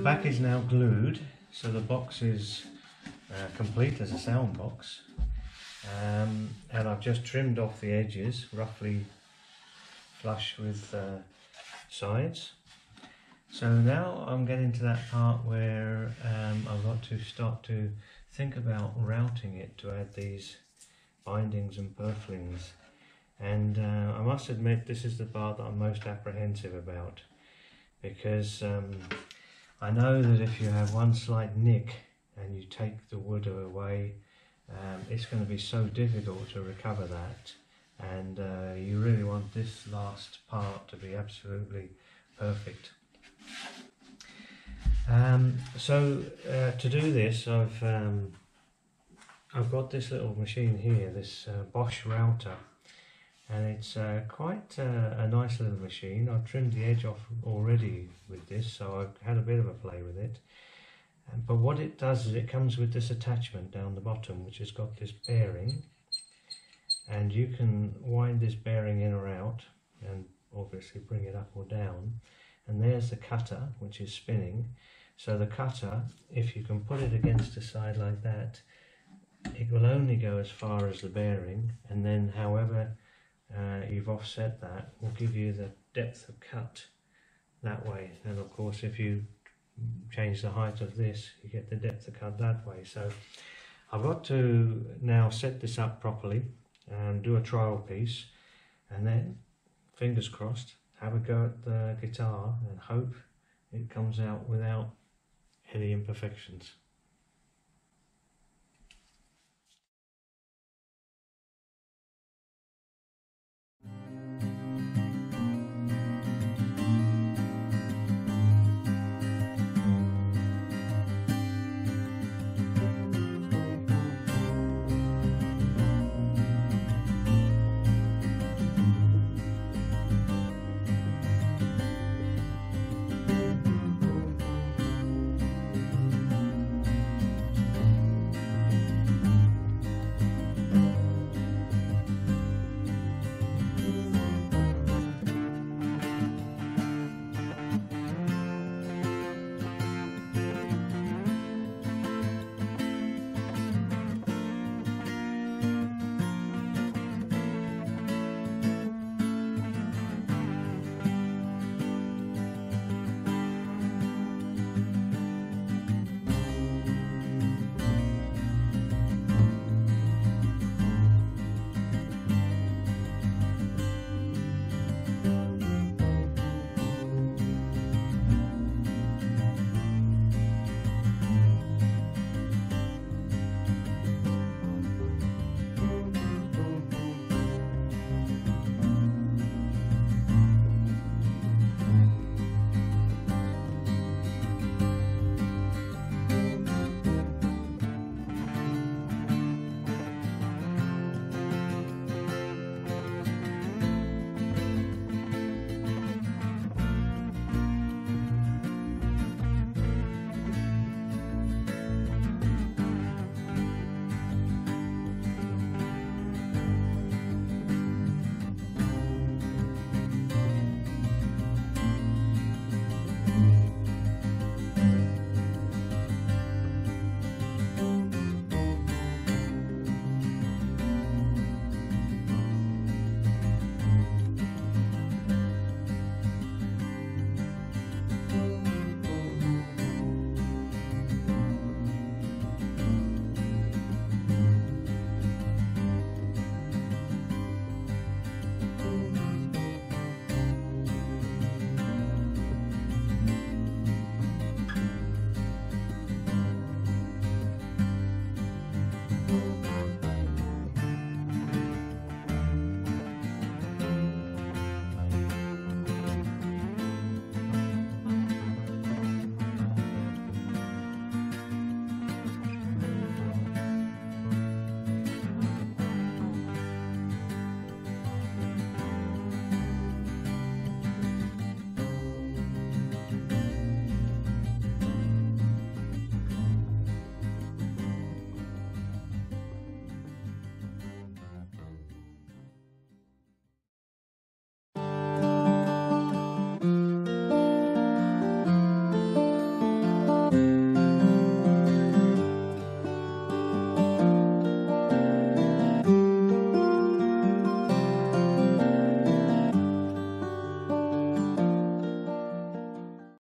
back is now glued, so the box is complete as a sound box, and I've just trimmed off the edges roughly flush with sides. So now I'm getting to that part where I've got to start to think about routing it to add these bindings and purflings, and I must admit this is the part that I'm most apprehensive about, because I know that if you have one slight nick and you take the wood away, it's going to be so difficult to recover that, and you really want this last part to be absolutely perfect. So to do this, I've got this little machine here, this Bosch router, and it's quite a nice little machine. I've trimmed the edge off already with this, so I've had a bit of a play with it. But what it does is it comes with this attachment down the bottom, which has got this bearing, and you can wind this bearing in or out and obviously bring it up or down. And there's the cutter, which is spinning. So the cutter, if you can put it against the side like that, it will only go as far as the bearing, and then however you've offset that will give you the depth of cut that way. And of course, if you change the height of this, you get the depth of cut that way. So I've got to now set this up properly and do a trial piece, and then fingers crossed have a go at the guitar and hope it comes out without any imperfections.